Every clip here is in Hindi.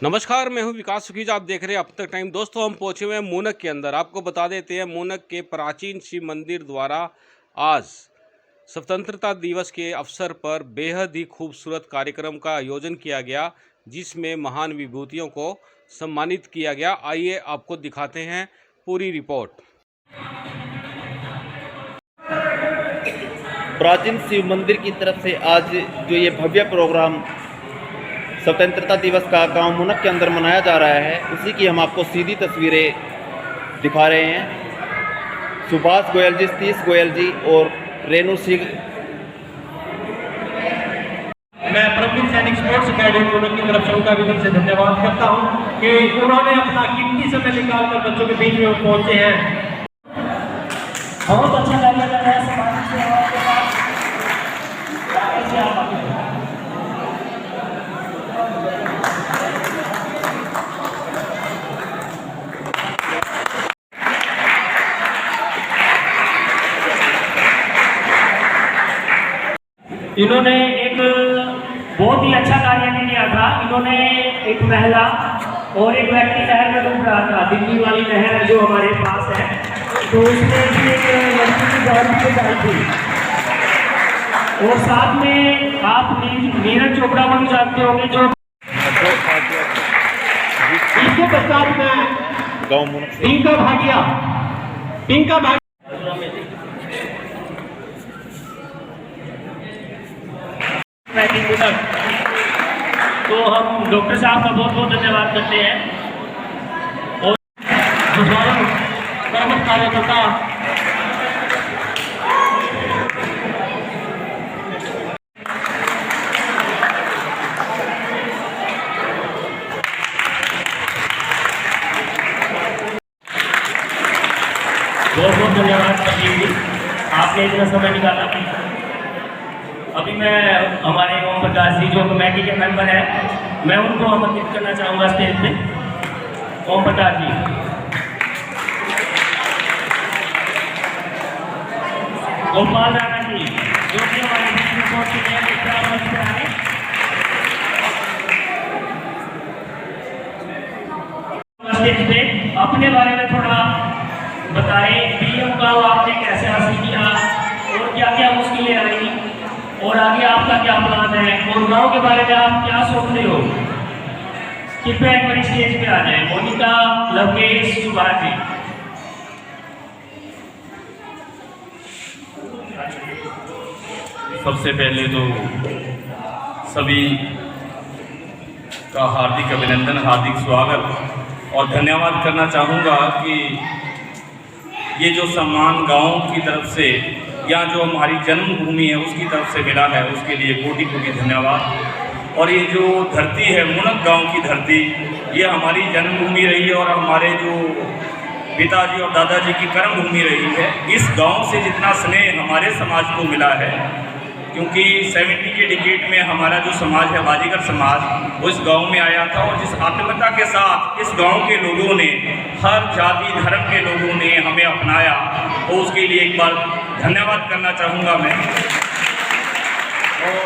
नमस्कार, मैं हूं विकास सुखीजा। आप देख रहे हैं अब तक टाइम। दोस्तों, हम पहुंचे हुए हैं मूनक के अंदर। आपको बता देते हैं, मूनक के प्राचीन शिव मंदिर द्वारा आज स्वतंत्रता दिवस के अवसर पर बेहद ही खूबसूरत कार्यक्रम का आयोजन किया गया, जिसमें महान विभूतियों को सम्मानित किया गया। आइए आपको दिखाते हैं पूरी रिपोर्ट। प्राचीन शिव मंदिर की तरफ से आज जो ये भव्य प्रोग्राम स्वतंत्रता दिवस का गांव मूनक के अंदर मनाया जा रहा है, उसी की हम आपको सीधी तस्वीरें दिखा रहे हैं। सुभाष गोयल जी, सतीश गोयल जी और रेणु सिंह। मैं परमवीर सैनिक स्पोर्ट्स अकेडमी मूनक की तरफ से उनका भी दिल से धन्यवाद करता हूं कि उन्होंने अपना कीमती समय निकालकर बच्चों के बीच में पहुंचे हैं। बहुत अच्छा लग रहा है समाज सेवा के साथ। इन्होंने एक बहुत ही अच्छा कार्य किया था। इन्होंने एक महिला और एक व्यक्ति नहर में डूब रहा था, दिल्ली वाली नहर जो हमारे पास है, तो उसमें एक लड़की की जान बचाई थी। और साथ में आप नीरज चोपड़ा को भी जानते होंगे, जो इसके पश्चात में पिंका भाटिया तो हम डॉक्टर साहब का बहुत बहुत धन्यवाद करते हैं। और कर्मठ कार्यकर्ता बहुत बहुत धन्यवाद सचिव जी, आपने इतना समय निकाला। अभी मैं हमारे ओम प्रकाश जी जो कमेटी के मेंबर हैं, मैं उनको आमंत्रित करना चाहूँगा स्टेज पे। ओम प्रकाश जी, गोपाल राणा जी जो कि हमारे बीच में पहुंच चुके हैं, स्टेज पे अपने बारे में थोड़ा बताएं। पीएम का आपने कैसे हासिल किया और क्या क्या मुश्किलें आई और आगे आपका क्या प्लान है, और गांव के बारे में आप क्या सोच रहे हो। कृपया एक बार स्टेज पे आ जाए। मोनिका, लवकेश, सुभाष जी। सबसे पहले तो सभी का हार्दिक अभिनंदन, हार्दिक स्वागत और धन्यवाद करना चाहूँगा कि ये जो सम्मान गांव की तरफ से या जो हमारी जन्मभूमि है उसकी तरफ से मिला है, उसके लिए कोटि कोटि धन्यवाद। और ये जो धरती है, मूनक गांव की धरती, ये हमारी जन्मभूमि रही है और हमारे जो पिताजी और दादाजी की कर्मभूमि रही है। इस गांव से जितना स्नेह हमारे समाज को मिला है, क्योंकि 70 के डिकेड में हमारा जो समाज है, बाजीगर समाज, वो इस गांव में आया था। और जिस आत्मीयता के साथ इस गांव के लोगों ने, हर जाति धर्म के लोगों ने हमें अपनाया, तो उसके लिए एक बार धन्यवाद करना चाहूँगा मैं। और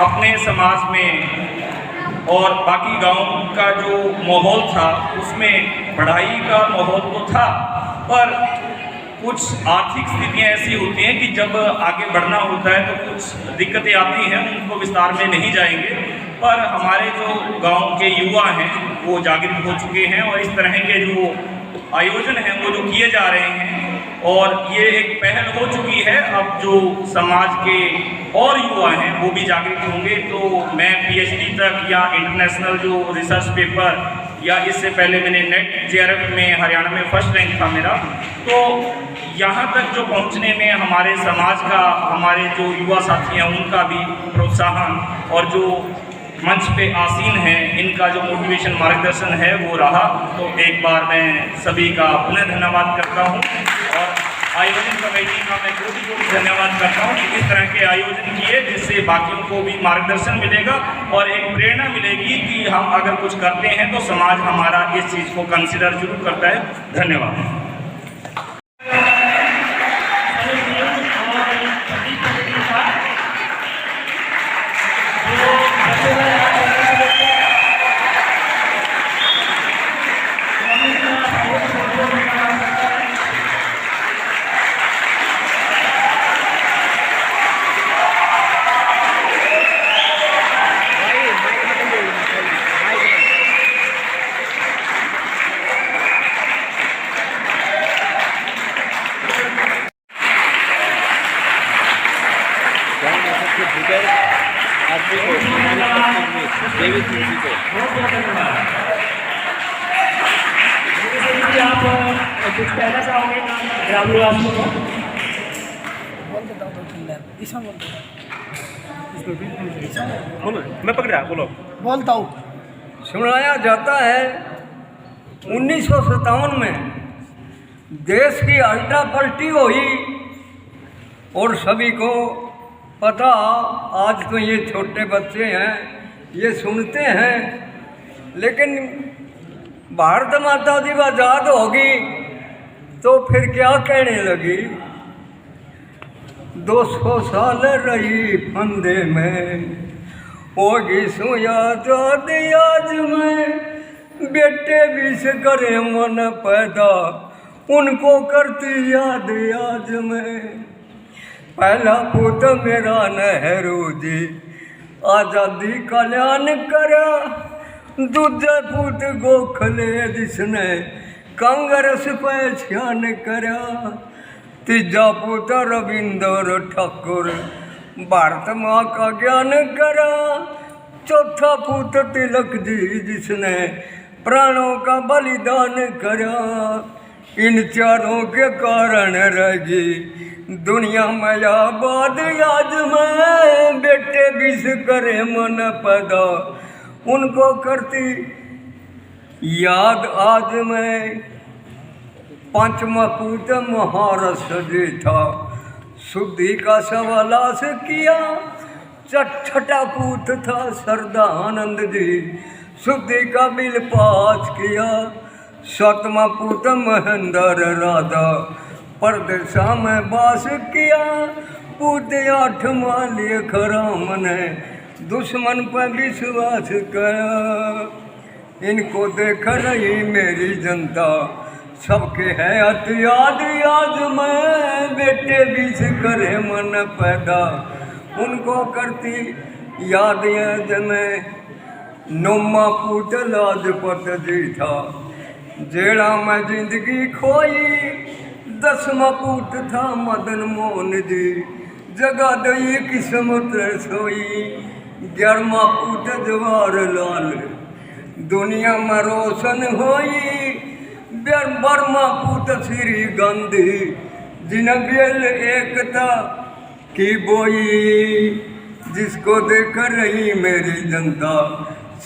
अपने समाज में और बाकी गांव का जो माहौल था, उसमें पढ़ाई का माहौल तो था, पर कुछ आर्थिक स्थितियां ऐसी होती हैं कि जब आगे बढ़ना होता है तो कुछ दिक्कतें आती हैं, उनको विस्तार में नहीं जाएंगे। पर हमारे जो गांव के युवा हैं वो जागरूक हो चुके हैं और इस तरह के जो आयोजन हैं वो जो किए जा रहे हैं, और ये एक पहल हो चुकी है। अब जो समाज के और युवा हैं वो भी जागरूक होंगे, तो मैं PhD तक या इंटरनेशनल जो रिसर्च पेपर, या इससे पहले मैंने नेट JRF में हरियाणा में फर्स्ट रैंक था मेरा, तो यहाँ तक जो पहुँचने में हमारे समाज का, हमारे जो युवा साथी हैं उनका भी प्रोत्साहन और जो मंच पे आसीन हैं इनका जो मोटिवेशन मार्गदर्शन है वो रहा। तो एक बार मैं सभी का पुनः धन्यवाद करता हूँ और आयोजन कमेटी का मैं कोटि धन्यवाद करता हूँ कि इस तरह के आयोजन किए, जिससे बाकियों को भी मार्गदर्शन मिलेगा और एक प्रेरणा मिलेगी कि हम अगर कुछ करते हैं तो समाज हमारा इस चीज़ को कंसिडर जरूर करता है। धन्यवाद। जी बहुत बहुत धन्यवाद। जी आप कुछ कहना चाहोगे ग्रामीणवासियों को? मैं पकड़ा, बोलो। बोलता हूँ। सुनाया जाता है 1957 में देश की उल्टा पलटी हुई और सभी को पता, आज तो ये छोटे बच्चे हैं ये सुनते हैं, लेकिन भारत माता जब आज़ाद होगी तो फिर क्या कहने लगी, 200 साल रही फंदे में होगी सोया जाद आज में, बेटे भी से करे मन पैदा उनको करती याद आज में। पहला पुत मेरा नेहरू जी आज़ादी कल्याण करा, दूजे पुत गोखले जिसने कांग्रेस पहचान करा, तीजा पुत रविंद्र ठाकुर भारत माँ का ज्ञान करा, चौथा पुत तिलक जी जिसने प्राणों का बलिदान करा। इन चारों के कारण रहेगी दुनिया में आबाद आज में, बेटे विष करे मन पैदा उनको करती याद आज में। पांचवा पुत महारस जी था शुद्धि का सवालास किया, छठा पुत था सरदानंद जी शुद्धि का बिल पास किया, सातवां पुत महेंद्र राधा परदेशा में वास किया, पुत आठवां लेख राम ने दुश्मन पर विश्वास किया। इनको देख रही मेरी जनता सबके है अतियाद आज में, बेटे बीच करे मन पैदा उनको करती याद याद में। नौमा पुत लाजपत जी था जेड़ा मैं जिंदगी खोई, 10वां पुत था मदन मोहन जी जगा दई किस्मत सोई, 11वां पुत जवाहरलाल दुनिया में रोशन होई, 12वां पुत श्री गांधी जिन्हें बेल एकता की बोई। जिसको देख रही मेरी जनता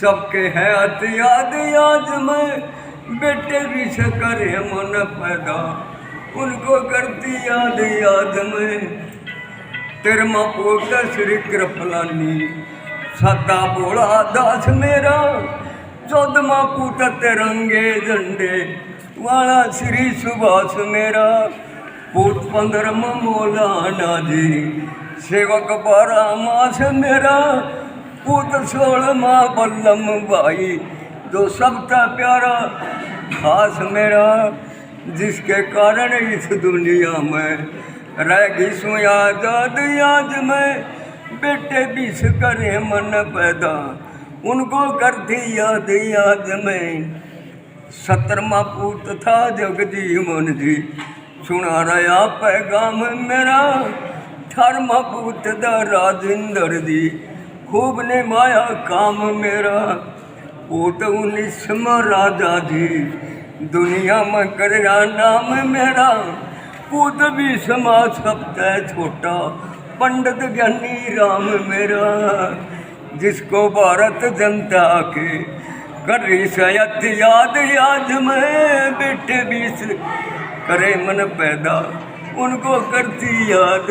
सबके है अतियाद आज में, बेटे भी से करे मन पैदा उनको करती याद याद में। 13वां पुत श्री कृपलानी सदा बोला दास मेरा, 14वां पुत तिरंगे झंडे वाला श्री सुभाष मेरा, पुत 15वां मौलाना जी सेवक 12 मास मेरा, पुत 16वां बल्लम भाई जो सबका प्यारा खास मेरा। जिसके कारण इस दुनिया में रहेगी सोया आजाद आज में, बेटे बीस करे मन पैदा उनको करती याद याद में। 17वां पुत था जगजीवन जी सुना रहा पैगाम मेरा, 18वां पुत था राजेंद्र जी खूब निभाया काम मेरा, पुत 19वां राजा जी दुनिया में करना नाम मेरा, पुत 20वां सबसे छोटा पंडित ज्ञानी राम मेरा। जिसको भारत जनता के करी सयत याद याद में, बेटे 20 करे मन पैदा उनको करती याद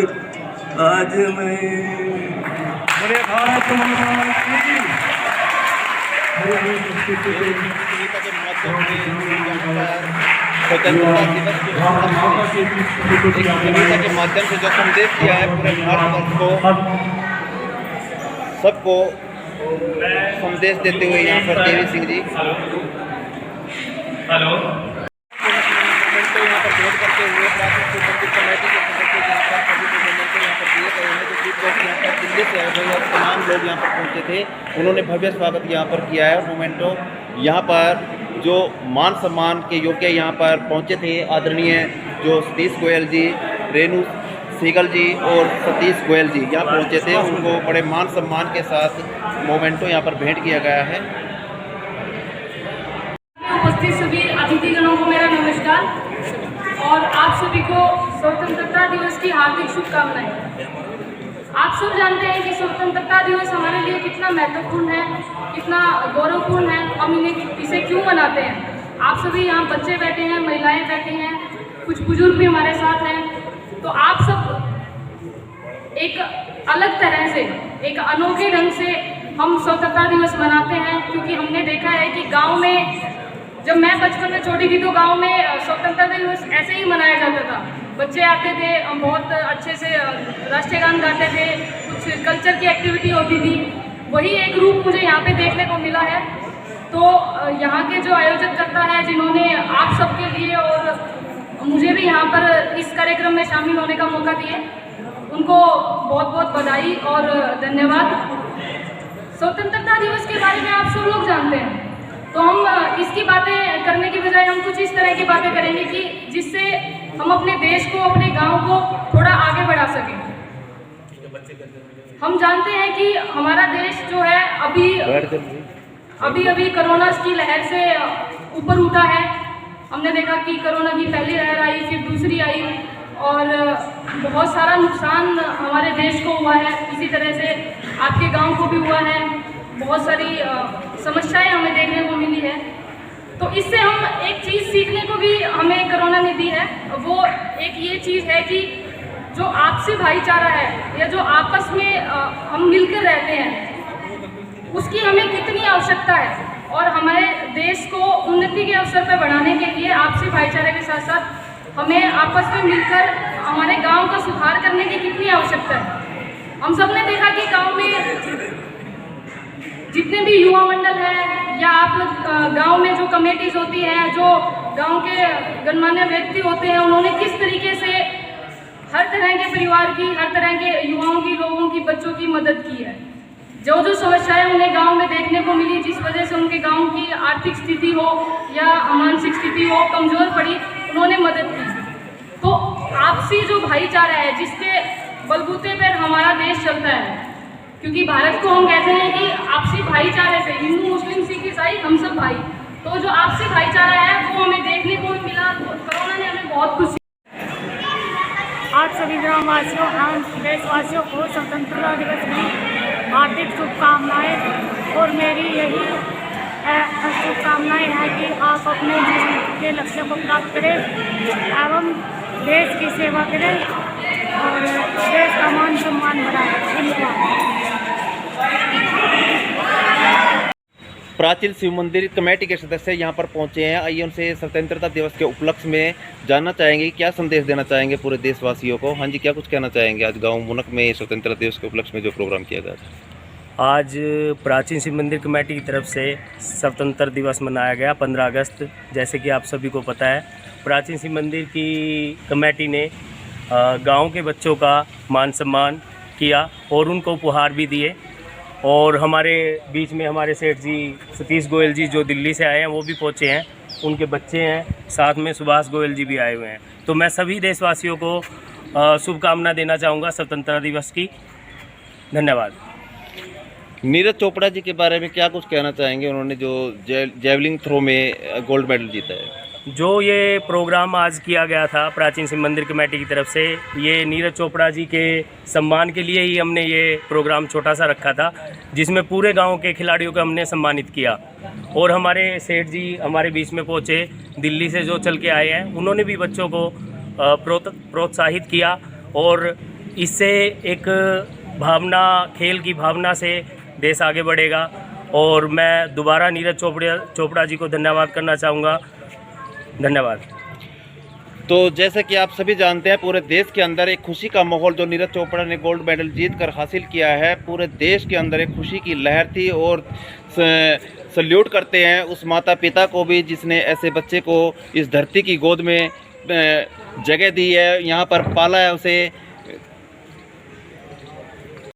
आज में। बड़े भारत माता की स्वतंत्रता के माध्यम से जो संदेश दिया है पूरे भारतवर्ष को, सबको संदेश देते हुए यहाँ पर देवी सिंह जी हेलो यहाँ पर विरोध करते हुए मंदिर कमेटी के सदस्य यहाँ पर सभी को यहाँ पर दिए गए हैं, जो चीफ गेस्ट यहाँ पर दिल्ली से आए हुए और तमाम लोग यहाँ पर पहुँचे थे, उन्होंने भव्य स्वागत यहाँ पर किया है। मोमेंटो यहाँ पर जो मान सम्मान के योग्य यहाँ पर पहुँचे थे आदरणीय जो सतीश गोयल जी, रेणु सीगल जी और सतीश गोयल जी यहाँ पहुँचे थे। उनको बड़े मान सम्मान के साथ मोमेंटो यहाँ पर भेंट किया गया है। उपस्थित सभी अतिथिगणों को मेरा नमस्कार और आप सभी को स्वतंत्रता दिवस की हार्दिक शुभकामनाएं। आप सब जानते हैं कि स्वतंत्रता दिवस हमारे लिए कितना महत्वपूर्ण है, कितना गौरवपूर्ण है, हम इसे क्यों मनाते हैं। आप सभी यहाँ बच्चे बैठे हैं, महिलाएं बैठी हैं, कुछ बुजुर्ग भी हमारे साथ हैं। तो आप सब एक अलग तरह से, एक अनोखे ढंग से हम स्वतंत्रता दिवस मनाते हैं, क्योंकि हमने देखा है कि गांव में, जब मैं बचपन में छोटी थी तो गांव में स्वतंत्रता दिवस ऐसे ही मनाया जाता था। बच्चे आते थे, बहुत अच्छे से राष्ट्रीय गान गाते थे, कुछ कल्चर की एक्टिविटी होती थी। वही एक रूप मुझे यहाँ पे देखने को मिला है। तो यहाँ के जो आयोजक करता है, जिन्होंने आप सबके लिए और मुझे भी यहाँ पर इस कार्यक्रम में शामिल होने का मौका दिए, उनको बहुत बहुत बधाई और धन्यवाद। स्वतंत्रता दिवस के बारे में आप सब लोग जानते हैं, तो हम इसकी बातें करने की बजाय हम कुछ इस तरह की बातें करेंगे कि जिससे हम अपने देश को, अपने गांव को थोड़ा आगे बढ़ा सकें। हम जानते हैं कि हमारा देश जो है अभी कोरोना की लहर से ऊपर उठा है। हमने देखा कि कोरोना की पहली लहर आई, फिर दूसरी आई और बहुत सारा नुकसान हमारे देश को हुआ है। इसी तरह से आपके गांव को भी हुआ है। बहुत सारी समस्याएं हमें देखने को मिली है। तो इससे हम एक चीज़ सीखने को भी हमें कोरोना ने दी है। वो एक ये चीज़ है कि जो आपसी भाईचारा है, या जो आपस में हम मिलकर रहते हैं, उसकी हमें कितनी आवश्यकता है। और हमारे देश को उन्नति के अवसर पर बढ़ाने के लिए आपसी भाईचारे के साथ साथ हमें आपस में मिलकर हमारे गांव का सुधार करने की कितनी आवश्यकता है। हम सब ने देखा कि गांव में जितने भी युवा मंडल है, या आप लोग गांव में जो कमेटीज होती हैं, जो गांव के गणमान्य व्यक्ति होते हैं, उन्होंने किस तरीके से हर तरह के परिवार की, हर तरह के युवाओं की, लोगों की, बच्चों की मदद की है। जो जो समस्याएं उन्हें गांव में देखने को मिली, जिस वजह से उनके गांव की आर्थिक स्थिति हो या मानसिक स्थिति हो कमज़ोर पड़ी, उन्होंने मदद की। तो आपसी जो भाईचारा है, जिसके बलबूते पर हमारा देश चलता है, क्योंकि भारत को हम कहते हैं कि आपसी भाईचारे से, हिंदू मुस्लिम सिख ईसाई हम सब भाई। तो जो आपसी भाईचारा है वो हमें देखने को मिला। कोरोना ने हमें बहुत कुछ। आज सभी ग्रामवासियों एवं देशवासियों को स्वतंत्रता दिवस की हार्दिक शुभकामनाएं। और मेरी यही शुभकामनाएं हैं कि आप अपने जीवन के लक्ष्य को प्राप्त करें एवं देश की सेवा करें और देश का मान सम्मान बढ़ाएं। धन्यवाद। प्राचीन शिव मंदिर कमेटी के सदस्य यहाँ पर पहुँचे हैं। आइए उनसे स्वतंत्रता दिवस के उपलक्ष्य में जानना चाहेंगे, क्या संदेश देना चाहेंगे पूरे देशवासियों को। हाँ जी, क्या कुछ कहना चाहेंगे आज गांव मुनक में स्वतंत्रता दिवस के उपलक्ष्य में जो प्रोग्राम किया गया था। आज प्राचीन शिव मंदिर कमेटी की तरफ से स्वतंत्रता दिवस मनाया गया 15 अगस्त। जैसे कि आप सभी को पता है, प्राचीन शिव मंदिर की कमेटी ने गाँव के बच्चों का मान सम्मान किया और उनको उपहार भी दिए। और हमारे बीच में हमारे सेठ जी सतीश गोयल जी जो दिल्ली से आए हैं वो भी पहुँचे हैं, उनके बच्चे हैं, साथ में सुभाष गोयल जी भी आए हुए हैं। तो मैं सभी देशवासियों को शुभकामना देना चाहूँगा स्वतंत्रता दिवस की। धन्यवाद। नीरज चोपड़ा जी के बारे में क्या कुछ कहना चाहेंगे, उन्होंने जो जेवलिंग थ्रो में गोल्ड मेडल जीता है। जो ये प्रोग्राम आज किया गया था प्राचीन शिव मंदिर कमेटी की तरफ से, ये नीरज चोपड़ा जी के सम्मान के लिए ही हमने ये प्रोग्राम छोटा सा रखा था, जिसमें पूरे गांव के खिलाड़ियों को हमने सम्मानित किया। और हमारे सेठ जी हमारे बीच में पहुंचे, दिल्ली से जो चल के आए हैं, उन्होंने भी बच्चों को प्रोत्साहित किया। और इससे एक भावना, खेल की भावना से देश आगे बढ़ेगा। और मैं दोबारा नीरज चोपड़ा जी को धन्यवाद करना चाहूँगा। धन्यवाद। तो जैसा कि आप सभी जानते हैं, पूरे देश के अंदर एक खुशी का माहौल, जो नीरज चोपड़ा ने गोल्ड मेडल जीत कर हासिल किया है, पूरे देश के अंदर एक खुशी की लहर थी। और सल्यूट करते हैं उस माता पिता को भी जिसने ऐसे बच्चे को इस धरती की गोद में जगह दी है, यहाँ पर पाला है उसे।